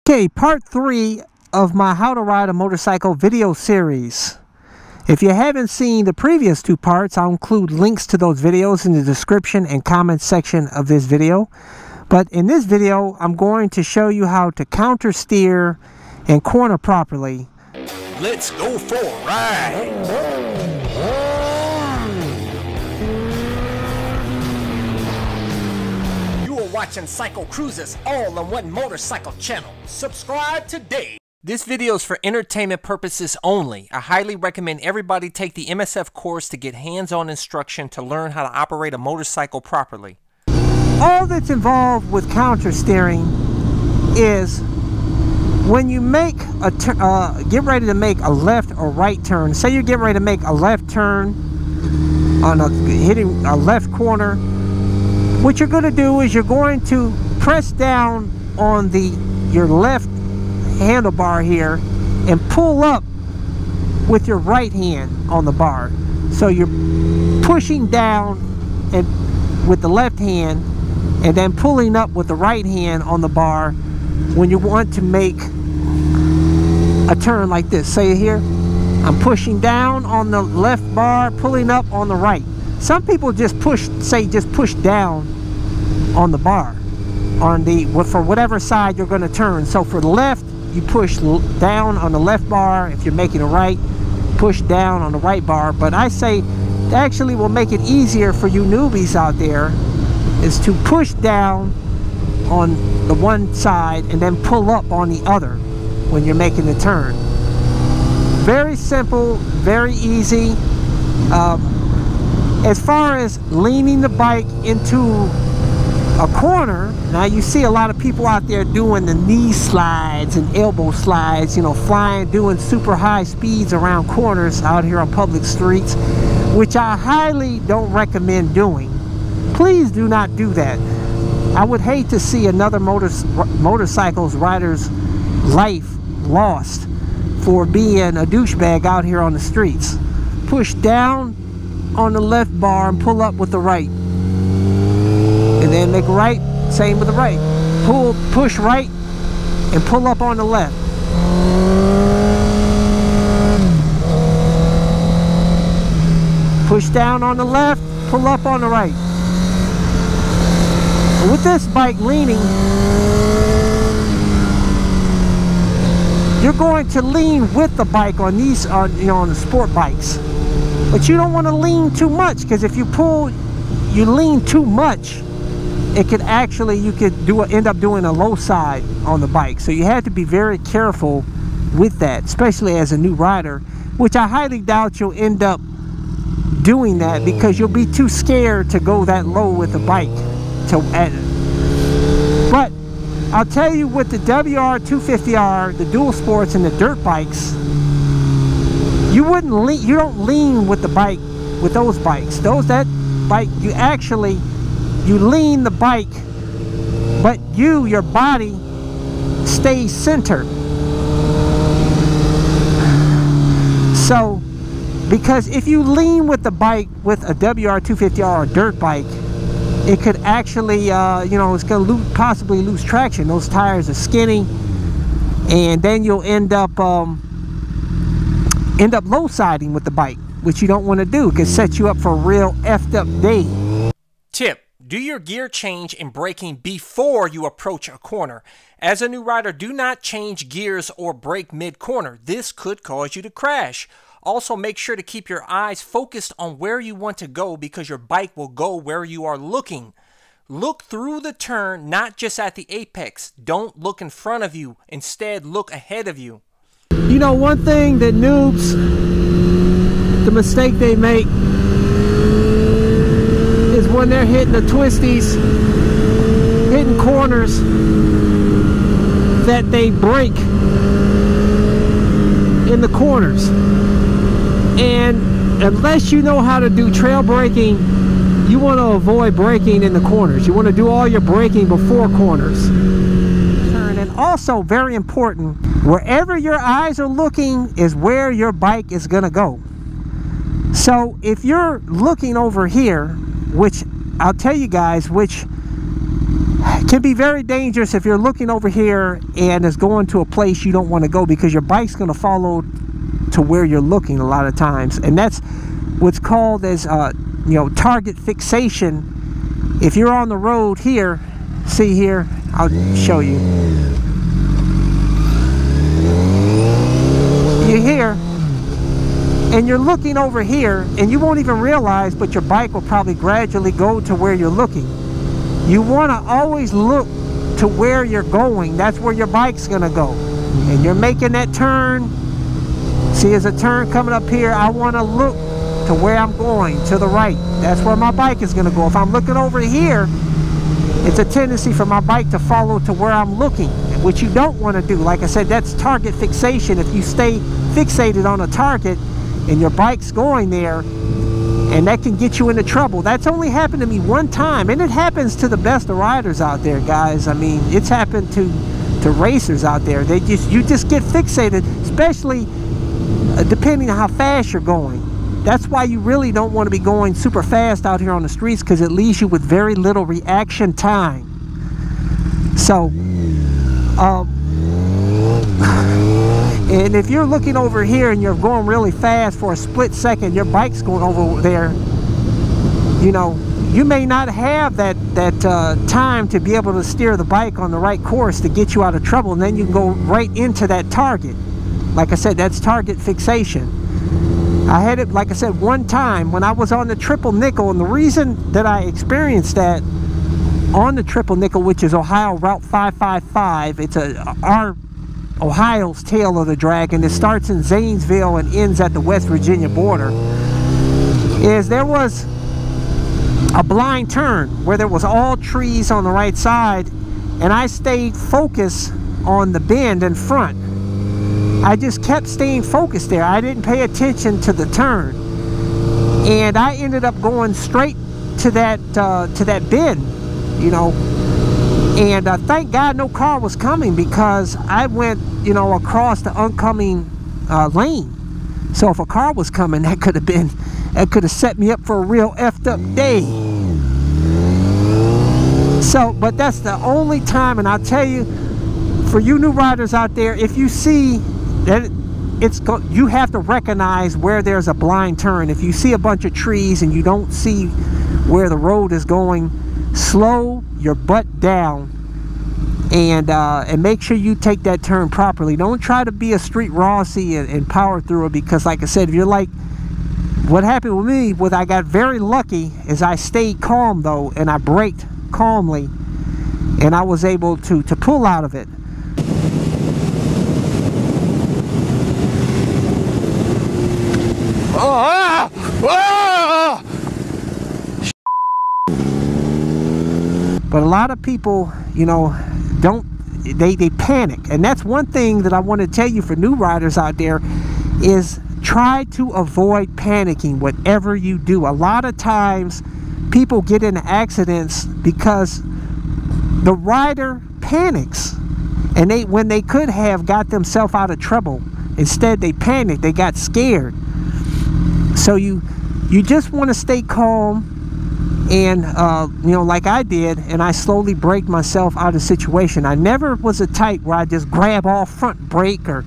Okay, part 3 of my How to Ride a Motorcycle video series. If you haven't seen the previous 2 parts, I'll include links to those videos in the description and comment section of this video. But in this video, I'm going to show you how to counter steer and corner properly. Let's go for a ride! Watching CycleCruza's all-in-one motorcycle channel. Subscribe today. This video is for entertainment purposes only. I highly recommend everybody take the MSF course to get hands-on instruction to learn how to operate a motorcycle properly. All that's involved with counter steering is when you make a get ready to make a left or right turn. Say you're getting ready to make a left turn on hitting a left corner. What you're going to do is you're going to press down on your left handlebar here and pull up with your right hand on the bar. So you're pushing down and with the left hand and then pulling up with the right hand on the bar when you want to make a turn like this. Say here, I'm pushing down on the left bar, pulling up on the right. Some people just push down on the bar for whatever side you're going to turn. So for the left, you push down on the left bar. If you're making a right, push down on the right bar. But I say actually will make it easier for you newbies out there is to push down on the one side and then pull up on the other when you're making the turn. Very simple, very easy. As far as leaning the bike into a corner, now you see a lot of people out there doing the knee slides and elbow slides, you know, flying, doing super high speeds around corners out here on public streets, which I highly don't recommend doing. Please do not do that. I would hate to see another motorcycles rider's life lost for being a douchebag out here on the streets. Push down on the left bar and pull up with the right, and then make a right, same with the right. Push right and pull up on the left. Push down on the left, pull up on the right. And with this bike leaning, you're going to lean with the bike on these, on the sport bikes. But you don't want to lean too much, because if you lean too much, it could actually, you could end up doing a low side on the bike. So you have to be very careful with that, especially as a new rider, which I highly doubt you'll end up doing that, because you'll be too scared to go that low with the bike. But I'll tell you, with the WR250R, the dual sports, and the dirt bikes, you don't lean with the bike, with those bikes. That bike, you lean the bike, but your body stays centered. So, because if you lean with the bike with a WR250R or dirt bike, it could actually, it's going to possibly lose traction. Those tires are skinny, and then you'll end up low siding with the bike, which you don't want to do. It could set you up for a real effed up day. Tip: do your gear change and braking before you approach a corner. As a new rider, do not change gears or brake mid-corner. This could cause you to crash. Also, make sure to keep your eyes focused on where you want to go, because your bike will go where you are looking. Look through the turn, not just at the apex. Don't look in front of you. Instead, look ahead of you. You know, one thing that noobs, the mistake they make is when they're hitting the twisties, hitting corners, that they brake in the corners. And unless you know how to do trail braking, you want to avoid braking in the corners. You want to do all your braking before corners. And also, very important, wherever your eyes are looking is where your bike is going to go. So if you're looking over here, which I'll tell you guys, which can be very dangerous if you're looking over here and it's going to a place you don't want to go, because your bike's going to follow to where you're looking a lot of times. And that's what's called as you know, target fixation. If you're on the road here, see here, I'll show you. You're here and you're looking over here and you won't even realize, but your bike will probably gradually go to where you're looking. You want to always look to where you're going. That's where your bike's going to go. And you're making that turn. See, there's a turn coming up here. I want to look to where I'm going, to the right. That's where my bike is going to go. If I'm looking over here, it's a tendency for my bike to follow to where I'm looking, which you don't want to do. Like I said, that's target fixation. If you stay fixated on a target and your bike's going there, and that can get you into trouble. That's only happened to me one time, and it happens to the best of riders out there, guys. I mean, it's happened to racers out there. You just get fixated, especially depending on how fast you're going. That's why you really don't want to be going super fast out here on the streets, because it leaves you with very little reaction time. So and if you're looking over here and you're going really fast for a split second, your bike's going over there, you know, you may not have that time to be able to steer the bike on the right course to get you out of trouble, and then you can go right into that target. Like I said, that's target fixation. I had it, like I said, one time when I was on the triple nickel, and the reason that I experienced that on the triple nickel, which is Ohio Route 555, it's our Ohio's tail of the dragon. It starts in Zanesville and ends at the West Virginia border. Is there was a blind turn where there was all trees on the right side, and I stayed focused on the bend in front. I just kept staying focused there. I didn't pay attention to the turn, and I ended up going straight to that bend, you know. And thank God no car was coming, because I went, you know, across the oncoming lane. So if a car was coming, that could have set me up for a real effed up day. So, but that's the only time, and I'll tell you, for you new riders out there, if you see that you have to recognize where there's a blind turn. If you see a bunch of trees and you don't see where the road is going, slow your butt down and make sure you take that turn properly. Don't try to be a street Rossi and power through it, because like I said, if you're like what happened with me, what I got very lucky is I stayed calm though, and I braked calmly, and I was able to pull out of it. But a lot of people, you know, they panic. And that's one thing that I want to tell you for new riders out there, is try to avoid panicking whatever you do. A lot of times people get into accidents because the rider panics, and when they could have got themselves out of trouble, instead they panicked, they got scared. So you just want to stay calm, and you know, like I did, and I slowly braked myself out of the situation. I never was a type where I just grab all front brake, or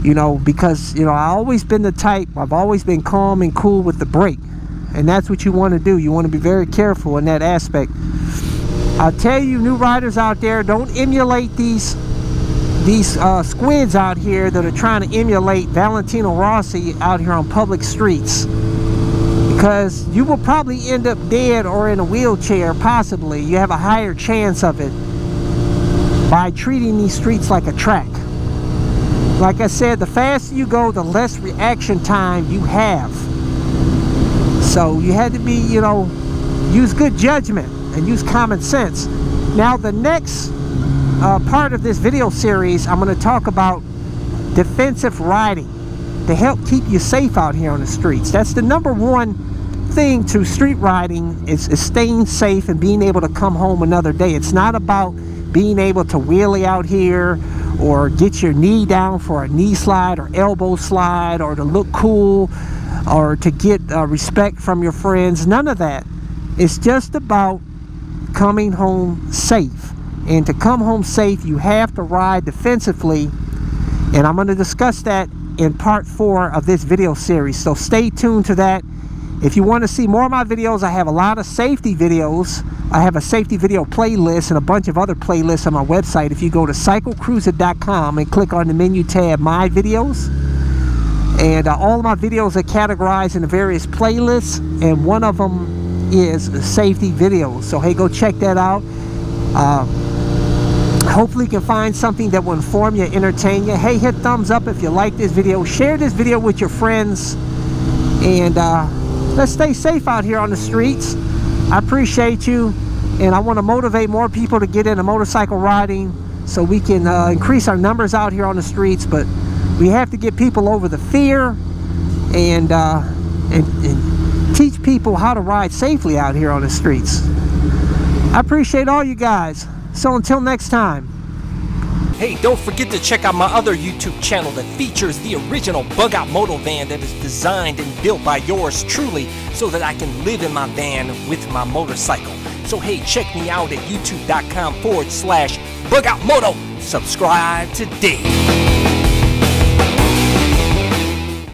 you know, because you know, I always been the type, I've always been calm and cool with the brake, and that's what you want to do. You want to be very careful in that aspect. I'll tell you, new riders out there, don't emulate these squids out here that are trying to emulate Valentino Rossi out here on public streets, because you will probably end up dead or in a wheelchair. Possibly you have a higher chance of it by treating these streets like a track. Like I said, the faster you go, the less reaction time you have. So you had to be, you know, use good judgment and use common sense. Now the next part of this video series, I'm going to talk about defensive riding to help keep you safe out here on the streets. That's the number one thing to street riding, is staying safe and being able to come home another day. It's not about being able to wheelie out here or get your knee down for a knee slide or elbow slide, or to look cool, or to get respect from your friends. None of that. It's just about coming home safe. And to come home safe, you have to ride defensively. And I'm going to discuss that in part 4 of this video series. So stay tuned to that. If you want to see more of my videos, I have a lot of safety videos. I have a safety video playlist and a bunch of other playlists on my website. If you go to CycleCruza.com and click on the menu tab, My Videos, and all of my videos are categorized into various playlists, and one of them is safety videos. So hey, go check that out. Hopefully you can find something that will inform you, entertain you. Hey, hit thumbs up if you like this video. Share this video with your friends. And let's stay safe out here on the streets. I appreciate you. And I want to motivate more people to get into motorcycle riding so we can increase our numbers out here on the streets. But we have to get people over the fear and teach people how to ride safely out here on the streets. I appreciate all you guys. So until next time. Hey, don't forget to check out my other YouTube channel that features the original bug out moto van that is designed and built by yours truly so that I can live in my van with my motorcycle. So hey, check me out at youtube.com/bugoutmoto. Subscribe today.